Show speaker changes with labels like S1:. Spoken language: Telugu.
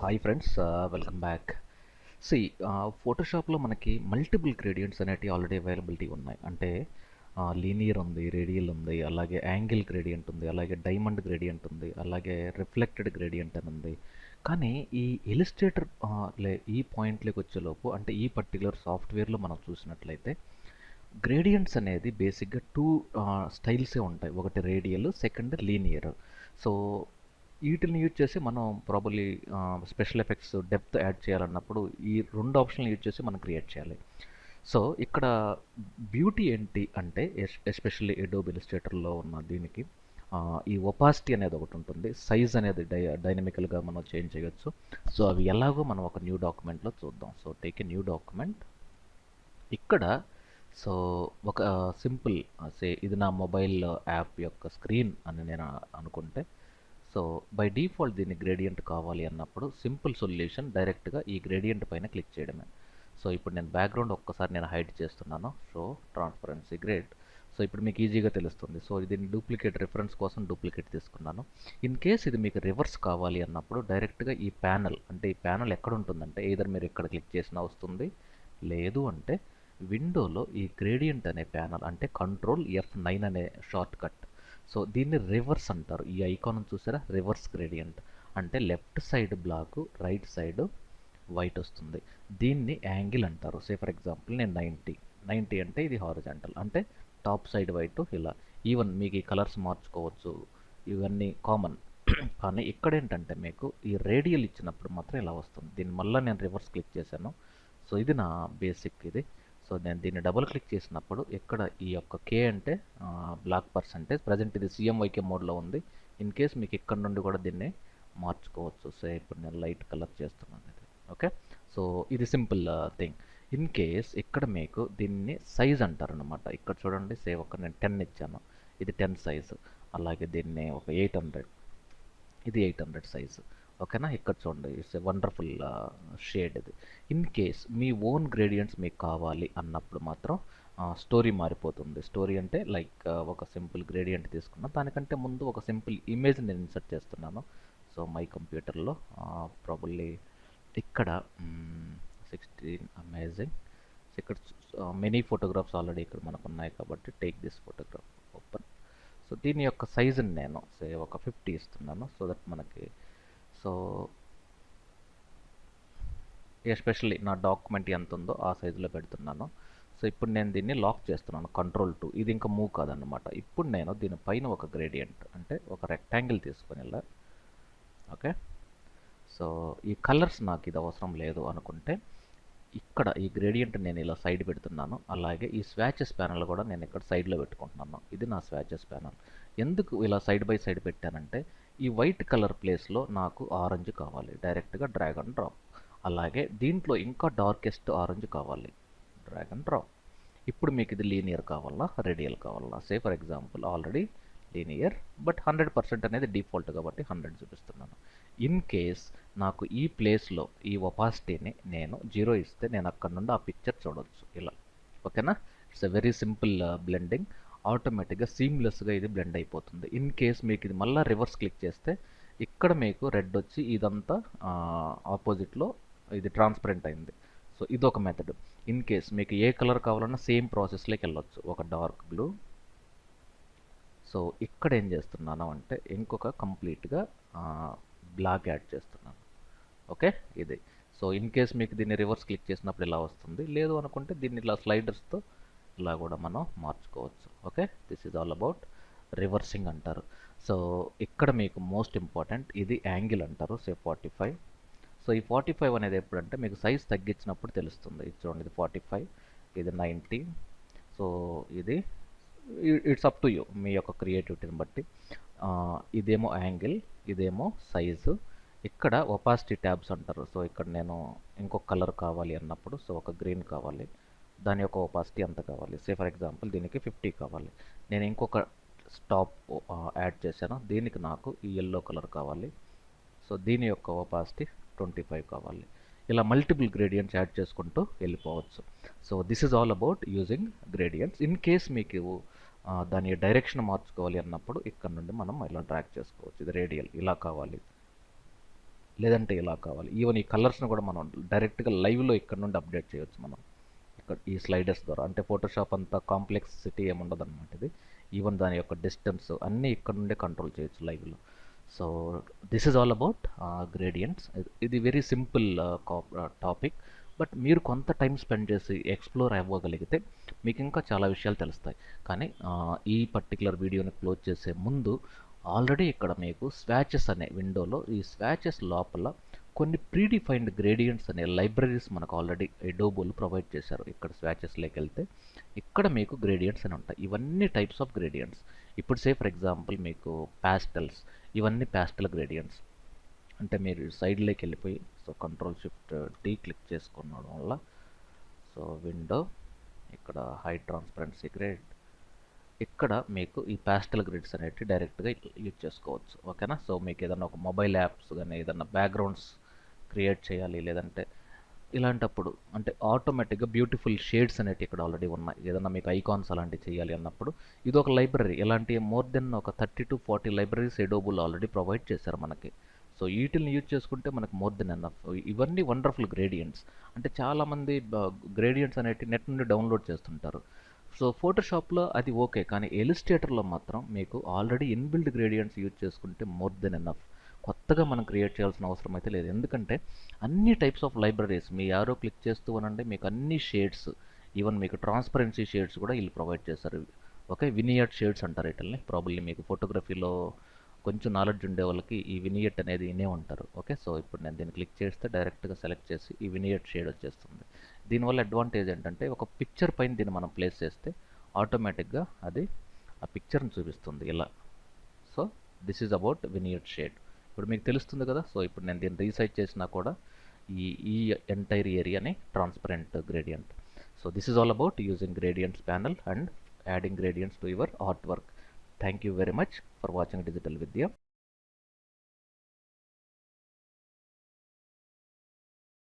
S1: Hi friends, welcome back. సి ఫోటోషాప్లో మనకి మల్టిపుల్ గ్రేడియంట్స్ అనేటివి ఆల్రెడీ అవైలబిలిటీ ఉన్నాయి. అంటే లీనియర్ ఉంది, రేడియల్ ఉంది, అలాగే యాంగిల్ గ్రేడియంట్ ఉంది, అలాగే డైమండ్ గ్రేడియంట్ ఉంది, అలాగే రిఫ్లెక్టెడ్ గ్రేడియంట్ అని ఉంది. కానీ ఈ ఇలిస్ట్రేటర్ ఈ పాయింట్లోకి వచ్చేలోపు అంటే ఈ పర్టికులర్ సాఫ్ట్వేర్లో మనం చూసినట్లయితే గ్రేడియంట్స్ అనేది బేసిక్గా టూ స్టైల్సే ఉంటాయి. ఒకటి రేడియల్, సెకండ్ లీనియర్. సో వీటిని యూజ్ చేసి మనం probably special effects depth add చేయాలన్నప్పుడు ఈ రెండు ఆప్షన్లు యూజ్ చేసి మనం క్రియేట్ చేయాలి. సో ఇక్కడ బ్యూటీ ఏంటి అంటే ఎస్పెషల్లీ ఎడోబ్ ఇలిస్ట్రేటర్లో ఉన్న దీనికి ఈ ఒపాసిటీ అనేది ఒకటి ఉంటుంది, సైజ్ అనేది డైనమికల్గా మనం చేంజ్ చేయొచ్చు. సో అవి ఎలాగో మనం ఒక న్యూ డాక్యుమెంట్లో చూద్దాం. So take a new document. ఇక్కడ సో ఒక సింపుల్ ఇది నా మొబైల్ యాప్ యొక్క స్క్రీన్ అని నేను అనుకుంటే, సో బై డిఫాల్ట్ దీన్ని గ్రేడియంట్ కావాలి అన్నప్పుడు సింపుల్ సొల్యూషన్ డైరెక్ట్గా ఈ గ్రేడియంట్ పైన క్లిక్ చేయడమే. సో ఇప్పుడు నేను బ్యాక్గ్రౌండ్ ఒక్కసారి నేను హైడ్ చేస్తున్నాను. So transparency grade. సో ఇప్పుడు మీకు ఈజీగా తెలుస్తుంది. సో దీన్ని డూప్లికేట్ రిఫరెన్స్ కోసం డూప్లికేట్ తీసుకున్నాను. ఇన్ కేస్ ఇది మీకు రివర్స్ కావాలి అన్నప్పుడు డైరెక్ట్గా ఈ ప్యానల్, అంటే ఈ ప్యానల్ ఎక్కడ ఉంటుందంటే either మీరు ఇక్కడ క్లిక్ చేసినా వస్తుంది, లేదు అంటే విండోలో ఈ గ్రేడియంట్ అనే ప్యానల్ అంటే కంట్రోల్ F9 అనే షార్ట్ కట్. సో దీన్ని రివర్స్ అంటారు. ఈ ఐకాన్ చూసారా, రివర్స్ గ్రేడియంట్ అంటే left side black, right side white వస్తుంది. దీన్ని యాంగిల్ అంటారు. సే ఫర్ ఎగ్జాంపుల్ నేను 90 అంటే ఇది హారిజాంటల్, అంటే టాప్ సైడ్ వైట్. ఇలా ఈవెన్ మీకు ఈ కలర్స్ మార్చుకోవచ్చు, ఇవన్నీ కామన్. కానీ ఇక్కడ ఏంటంటే మీకు ఈ రేడియల్ ఇచ్చినప్పుడు మాత్రం ఇలా వస్తుంది. దీన్ని మళ్ళీ నేను రివర్స్ క్లిక్ చేశాను. సో ఇది నా బేసిక్ ఇది. సో నేను దీన్ని డబుల్ క్లిక్ చేసినప్పుడు ఇక్కడ ఈ యొక్క కే అంటే బ్లాక్ పర్సంటేజ్, ప్రజెంట్ ఇది సిఎంవైకే మోడ్లో ఉంది. ఇన్ కేస్ మీకు ఇక్కడ నుండి కూడా దీన్ని మార్చుకోవచ్చు. సో ఇప్పుడు నేను లైట్ కలర్ చేస్తున్నాను ఇది. ఓకే, సో ఇది సింపుల్ థింగ్. ఇన్ కేస్ ఇక్కడ మీకు దీన్ని సైజ్ అంటారు అనమాట. ఇక్కడ చూడండి, ఒక నేను 10 ఇచ్చాను, ఇది 10 సైజు. అలాగే దీన్ని ఒక 800, ఇది 800 సైజు. ఓకేనా, ఇక్కడ చూడండి, ఇట్స్ ఎ వండర్ఫుల్ షేడ్ ఇది. In case me own gradients మీకు కావాలి అన్నప్పుడు మాత్రం స్టోరీ మారిపోతుంది. స్టోరీ అంటే లైక్ ఒక సింపుల్ గ్రేడియంట్ తీసుకున్నా, దానికంటే ముందు ఒక సింపుల్ ఇమేజ్ నేను ఇన్సర్ట్ చేస్తున్నాను. సో మై కంప్యూటర్లో ప్రాబబ్లీ ఇక్కడ 16 అమేజింగ్. ఇక్కడ మెనీ ఫోటోగ్రాఫ్స్ ఆల్రెడీ ఇక్కడ మనకు ఉన్నాయి కాబట్టి take this photograph open. So దీని యొక్క సైజుని నేను ఒక 50 ఇస్తున్నాను. సో దట్ మనకి సో ఎస్పెషల్లీ నా డాక్యుమెంట్ ఎంత ఉందో ఆ సైజులో పెడుతున్నాను. సో ఇప్పుడు నేను దీన్ని లాక్ చేస్తున్నాను, Ctrl+2. ఇది ఇంకా మూవ్ కాదనమాట. ఇప్పుడు నేను దీనిపైన ఒక గ్రేడియంట్ అంటే ఒక రెక్టాంగిల్ తీసుకొని ఇలా. ఓకే, సో ఈ కలర్స్ నాకు ఇది అవసరం లేదు అనుకుంటే ఇక్కడ ఈ గ్రేడియంట్ నేను ఇలా సైడ్ పెడుతున్నాను. అలాగే ఈ స్వాచెస్ ప్యానల్ కూడా నేను ఇక్కడ సైడ్లో పెట్టుకుంటున్నాను. ఇది నా స్వాచెస్ ప్యానల్. ఎందుకు ఇలా సైడ్ బై సైడ్ పెట్టానంటే ఈ వైట్ కలర్ ప్లేస్లో నాకు ఆరెంజ్ కావాలి, డైరెక్ట్గా డ్రాగ్ అండ్ డ్రాప్. అలాగే దీంట్లో ఇంకా డార్కెస్ట్ ఆరెంజ్ కావాలి, డ్రాగ్ అండ్ డ్రాప్. ఇప్పుడు మీకు ఇది లీనియర్ కావాలా, రేడియల్ కావాలా? Say for example already linear, but 100% అనేది డిఫాల్ట్ కాబట్టి 100 చూపిస్తున్నాను. ఇన్ కేస్ నాకు ఈ ప్లేస్లో ఈ ఒపాసిటీని నేను 0 ఇస్తే నేను అక్కడ నుండి ఆ పిక్చర్ చూడవచ్చు ఇలా. ఓకేనా, it's a very simple blending. ఆటోమేటిక్గా సీమ్లెస్గా ఇది బ్లెండ్ అయిపోతుంది. ఇన్ కేస్ మీకు ఇది మళ్ళీ రివర్స్ క్లిక్ చేస్తే ఇక్కడ మీకు రెడ్ వచ్చి ఇదంతా ఆపోజిట్లో ఇది ట్రాన్స్పరెంట్ అయింది. సో ఇదొక మెథడ్. ఇన్ కేస్ మీకు ఏ కలర్ కావాలన్నా సేమ్ ప్రాసెస్లోకి వెళ్ళొచ్చు, ఒక డార్క్ బ్లూ. సో ఇక్కడ ఏం చేస్తున్నాను అంటే ఇంకొక కంప్లీట్గా బ్లాక్ యాడ్ చేస్తున్నాను. ఓకే, ఇది. సో ఇన్ కేస్ మీకు దీన్ని రివర్స్ క్లిక్ చేసినప్పుడు ఇలా వస్తుంది, లేదు అనుకుంటే దీన్ని ఇలా స్లైడర్స్తో ఇలా కూడా మనం మార్చుకోవచ్చు. Okay, this is all about reversing అంటారు. సో ఇక్కడ మీకు మోస్ట్ ఇంపార్టెంట్ ఇది యాంగిల్ అంటారు. 45. సో ఈ 45 అనేది ఎప్పుడంటే మీకు సైజ్ తగ్గించినప్పుడు తెలుస్తుంది. ఇది చూడండి, ఇది 45, ఇది 90. సో ఇది ఇట్స్ అప్ టు యూ, మీ యొక్క క్రియేటివిటీని బట్టి. ఇదేమో యాంగిల్, ఇదేమో సైజు. ఇక్కడ ఒపాసిటీ ట్యాబ్స్ అంటారు. సో ఇక్కడ నేను ఇంకొక కలర్ కావాలి అన్నప్పుడు, సో ఒక గ్రీన్ కావాలి, దాని యొక్క ఒపాసిటీ ఎంత కావాలి? సే ఫర్ ఎగ్జాంపుల్ దీనికి 50 కావాలి. నేను ఇంకొక స్టాప్ యాడ్ చేశాను, దీనికి నాకు ఈ ఎల్లో కలర్ కావాలి. సో దీని యొక్క ఒపాసిటీ 25 కావాలి. ఇలా మల్టిపుల్ గ్రేడియంట్స్ యాడ్ చేసుకుంటూ వెళ్ళిపోవచ్చు. So this is all about using gradients. In case మీకు దాని డైరెక్షన్ మార్చుకోవాలి అన్నప్పుడు ఇక్కడ నుండి మనం ఇలా డ్రాగ్ చేసుకోవచ్చు. ఇది రేడియల్ ఇలా కావాలి, లేదంటే ఇలా కావాలి. ఈవెన్ ఈ కలర్స్ని కూడా మనం డైరెక్ట్గా లైవ్లో ఇక్కడ నుండి అప్డేట్ చేయొచ్చు మనం, ఇక్కడ ఈ స్లైడర్స్ ద్వారా. అంటే ఫోటోషాప్ అంతా కాంప్లెక్సిటీ ఏముండదు అనమాట ఇది. ఈవెన్ దాని యొక్క డిస్టెన్స్ అన్నీ ఇక్కడ నుండే కంట్రోల్ చేయొచ్చు లైవ్లో. So this is all about gradients. ఇది వెరీ సింపుల్ టాపిక్, బట్ మీరు కొంత టైం స్పెండ్ చేసి ఎక్స్ప్లోర్ అవ్వగలిగితే మీకు ఇంకా చాలా విషయాలు తెలుస్తాయి. కానీ ఈ పర్టికులర్ వీడియోని క్లోజ్ చేసే ముందు ఆల్రెడీ ఇక్కడ మీకు స్వాచెస్ అనే విండోలో ఈ స్వాచెస్ లోపల కొన్ని ప్రీడిఫైన్డ్ గ్రేడియంట్స్ అనే లైబ్రరీస్ మనకు ఆల్రెడీ ఎడోబోలు ప్రొవైడ్ చేశారు. ఇక్కడ స్వాచెస్లోకి వెళ్తే ఇక్కడ మీకు గ్రేడియంట్స్ అని ఉంటాయి. ఇవన్నీ టైప్స్ ఆఫ్ గ్రేడియంట్స్. ఇప్పుడు సే ఫర్ ఎగ్జాంపుల్ మీకు ప్యాస్టల్స్, ఇవన్నీ ప్యాస్టల్ గ్రేడియంట్స్. అంటే మీరు సైడ్లోకి వెళ్ళిపోయి సో Ctrl+Shift+D క్లిక్ చేసుకోవడం వల్ల సో విండో ఇక్కడ హై ట్రాన్స్పరెన్సీ గ్రేడ్, ఇక్కడ మీకు ఈ ప్యాస్టల్ గ్రిడ్స్ అనేవి డైరెక్ట్గా యూజ్ చేసుకోవచ్చు. ఓకేనా? సో మీకు ఏదైనా ఒక మొబైల్ యాప్స్ కానీ ఏదైనా బ్యాక్గ్రౌండ్స్ క్రియేట్ చేయాలి, లేదంటే ఇలాంటప్పుడు అంటే ఆటోమేటిక్గా బ్యూటిఫుల్ షేడ్స్ అనేవి ఇక్కడ ఆల్రెడీ ఉన్నాయి. ఏదైనా మీకు ఐకాన్స్ అలాంటివి చేయాలి అన్నప్పుడు ఇది ఒక లైబ్రరీ. ఇలాంటి మోర్ దెన్ ఒక 30 to 40 లైబ్రరీస్ ఎడోబుల్ ఆల్రెడీ ప్రొవైడ్ చేశారు మనకి. సో వీటిని యూజ్ చేసుకుంటే మనకు మోర్ దెన్ ఎనఫ్. ఇవన్నీ వండర్ఫుల్ గ్రేడియంట్స్. అంటే చాలామంది గ్రేడియంట్స్ అనేవి నెట్ నుండి డౌన్లోడ్ చేస్తుంటారు. సో ఫోటోషాప్లో అది ఓకే, కానీ ఎలిస్ట్రేటర్లో మాత్రం మీకు ఆల్రెడీ ఇన్బిల్డ్ గ్రేడియంట్స్ యూజ్ చేసుకుంటే మోర్ దెన్ ఎనఫ్. కొత్తగా మనం క్రియేట్ చేయాల్సిన అవసరం అయితే లేదు. ఎందుకంటే అన్ని types of libraries me arrow click చేస్తూ ఉనండి, మీకు అన్ని షేడ్స్, ఈవెన్ మీకు ట్రాన్స్పరెన్సీ షేడ్స్ కూడా వీళ్ళు ప్రొవైడ్ చేస్తారు. ఓకే, వినియట్ షేడ్స్ అంటారు వీటిల్ని. ప్రాబబ్లీ మీకు ఫోటోగ్రఫీలో కొంచెం నాలెడ్జ్ ఉండే వాళ్ళకి ఈ వినియట్ అనేది వినే ఉంటారు. ఓకే, సో ఇప్పుడు నేను దీన్ని క్లిక్ చేస్తే డైరెక్ట్గా సెలెక్ట్ చేసి ఈ వినియట్ షేడ్ వచ్చేస్తుంది. దీనివల్ల అడ్వాంటేజ్ ఏంటంటే ఒక పిక్చర్ పైన దీన్ని మనం ప్లేస్ చేస్తే ఆటోమేటిక్గా అది ఆ పిక్చర్ని చూపిస్తుంది ఇలా. So this is about vignette shade. ఇప్పుడు మీకు తెలుస్తుంది కదా. సో ఇప్పుడు నేను దీన్ని రీసైజ్ చేసినా కూడా ఈ ఈ ఎంటైర్ ఏరియాని transparent gradient. So this is all about using gradients panel and adding gradients to your artwork. Thank you very much for watching Digital Vidya.